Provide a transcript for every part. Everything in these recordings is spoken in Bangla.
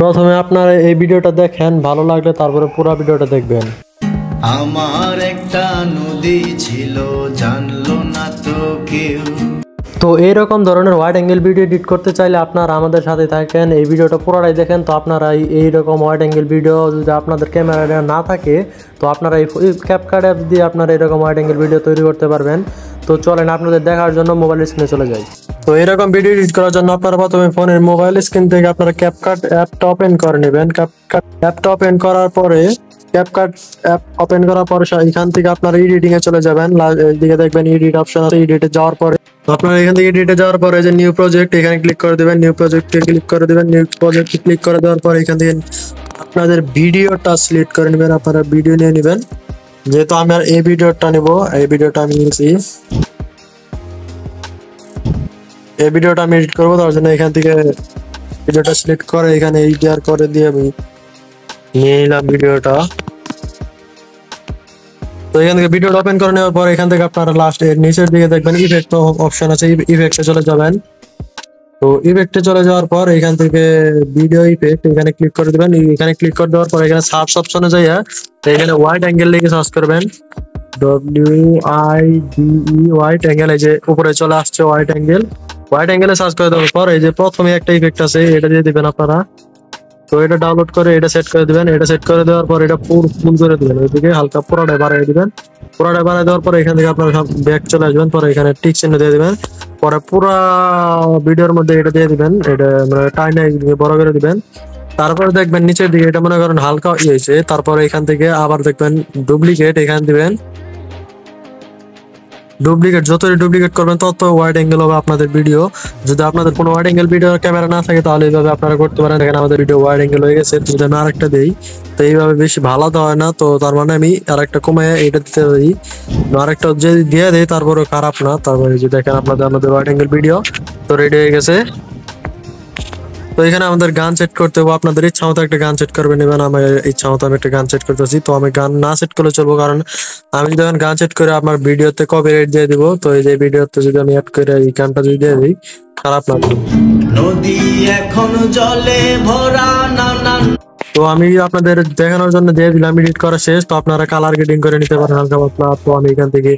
প্রথমে আপনারা এই ভিডিওটা দেখেন, ভালো লাগলে তারপরে পুরো ভিডিওটা দেখবেন। আমার একটা নদী ছিল, জানলো না তো কেউ। তো এইরকম ধরনের ওয়াইড অ্যাঙ্গেল ভিডিও এডিট করতে চাইলে আপনারা আমাদের সাথে থাকেন, এই ভিডিওটা পুরোটাই দেখেন। তো আপনারা এইরকম ওয়াইড অ্যাঙ্গেল ভিডিও যদি আপনাদের ক্যামেরা না থাকে, তো আপনারা এই ক্যাপকাট অ্যাপ দিয়ে আপনারা এরকম ওয়াইড অ্যাঙ্গেল ভিডিও তৈরি করতে পারবেন। তো চলেন আপনাদের দেখার জন্য মোবাইল স্ক্রিনে চলে যাই। তো এরকম ভিডিও এডিট করার জন্য আপনারা প্রথমে ফোনের মোবাইল স্ক্রিন থেকে আপনারা ক্যাপকাট অ্যাপটা ওপেন করে নেবেন। ক্যাপকাট অ্যাপটা ওপেন করার পরে ক্যাপকাট অ্যাপ ওপেন করার পরে এখান থেকে আপনারা এডিটিং এ চলে যাবেন। এইদিকে দেখবেন এডিট অপশন আছে, এডিটে যাওয়ার পরে আপনারা এখান থেকে এডিটে যাওয়ার পরে যে নিউ প্রজেক্ট এখানে ক্লিক করে দেবেন। নিউ প্রজেক্টে ক্লিক করে দেবেন। নিউ প্রজেক্টে ক্লিক করে দেওয়ার পরে এখান থেকে আপনাদের ভিডিওটা সিলেক্ট করে নেবেন। আপনারা ভিডিও নিয়ে নেবেন। যেহেতু আমি আর এই ভিডিওটা নেব, এই ভিডিওটা আমি নিয়েছি, এই ভিডিওটা আমি এডিট করবো, তার জন্য এখান থেকে ভিডিওটা সিলেক্ট করে এখানে এডিট করে দিয়ে আমি নিয়ে নিলাম ভিডিওটা। তো এখান থেকে ভিডিওটা ওপেন করে নেওয়ার পর এখান থেকে আপনারা লাস্ট এর নিচের দিকে দেখবেন ইফেক্ট অপশন আছে, ইফেক্টে চলে যাবেন। তো ইফেক্টে চলে যাওয়ার পর এখান থেকে ভিডিও ইফেক্ট এখানে ক্লিক করে দিবেন। এখানে ক্লিক করে দেওয়ার পর এখানে সার্চ অপশনে যাইয়া এখানে ওয়াইড অ্যাঙ্গেল লিখে সার্চ করবেন, WIDE ওয়াইড অ্যাঙ্গেল। এই যে উপরে চলে আসছে ওয়াইড অ্যাঙ্গেল। ওয়াইড অ্যাঙ্গেলে সার্চ করে দেওয়ার পর এই যে প্রথমে একটা ইফেক্ট আছে, এটা দিয়ে দিবেন আপনারা। তো এটা ডাউনলোড করে এটা সেট করে দিবেন। এটা সেট করে দেওয়ার পর এটা ফুল করে দিবেন, ওইদিকে হালকা পুরোটাই বাড়িয়ে দিবেন। পুরোটাই বাড়িয়ে দেওয়ার পরে এখান থেকে আপনারা ব্যাক চলে আসবেন। পরে এখানে টিক চিহ্ন দিয়ে দিবেন। পরে পুরো ভিডিওর মধ্যে এটা দিয়ে দিবেন, এটা মানে টাইনে বড় করে দিবেন। তারপরে দেখবেন নিচের দিকে এটা মনে করেন হালকা হয়েছে। তারপরে এখান থেকে আবার দেখবেন ডুপ্লিকেট এখানে দিবেন। ডুপ্লিকেট যতই ডুপ্লিকেট করবেন তত ওয়াইড অ্যাঙ্গেল হবে আপনাদের ভিডিও। যদি আপনাদের কোনো ওয়াইড অ্যাঙ্গেল ভিডিও ক্যামেরা না থাকে তাহলে এইভাবে আপনারা করতে পারেন। এখানে আমাদের ভিডিও ওয়াইড অ্যাঙ্গেল হয়ে গেছে। যদি আমি আরেকটা দিই, তো এইভাবে বেশি ভালো তো হয় না, তো তার মানে আমি আরেকটা কমায় এটা দিতে পারি। আরেকটা যদি দিয়ে দিই তারপরে খারাপ না। তারপরে যে দেখেন আমাদের ওয়াইড অ্যাঙ্গেল ভিডিও তো রেডি হয়ে গেছে। তো এখানে আমাদের গান সেট করতে হবে, আপনাদের ইচ্ছা মতো একটা গান সেট করবে নেবেন। আমার ইচ্ছা মতো আমি একটা গান সেট করতেছি। তো আমি গান না সেট করলে চলবো, কারণ আমি যদি গান সেট করে আমার ভিডিওতে কপিরাইট দিয়ে দিব। তো এই যে ভিডিওতে যদি আমি অ্যাড করে এই গানটা যদি দিয়ে দিই, খারাপ না। নদী এখন জলে ভরা, নানান। তো আমি আপনাদের দেখানোর জন্য দিয়ে দিলাম, এডিট করা শেষ। তো আপনারা কালার গ্রেডিং করে নিতে পারেন হালকা পাতলা। তো আমি এখান থেকে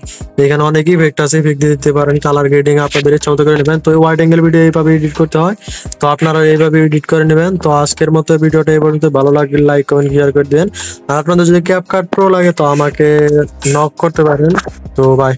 এখানে অনেক ইফেক্ট আছে, ইফেক্ট দিয়ে দিতে পারেন। কালার গ্রেডিং আপনাদের ইচ্ছা মতো করে নেবেন। তো ওয়াইড অ্যাঙ্গেল ভিডিও এইভাবে এডিট করতে হয়, তো আপনারা এইভাবে এডিট করে নেবেন। তো আজকের মতো ভিডিওটা এই পর্যন্ত। ভালো লাগলে লাইক কমেন্ট শেয়ার করে দেবেন। আর আপনাদের যদি ক্যাপকাট প্রো লাগে তো আমাকে নক করতে পারেন। তো বাই।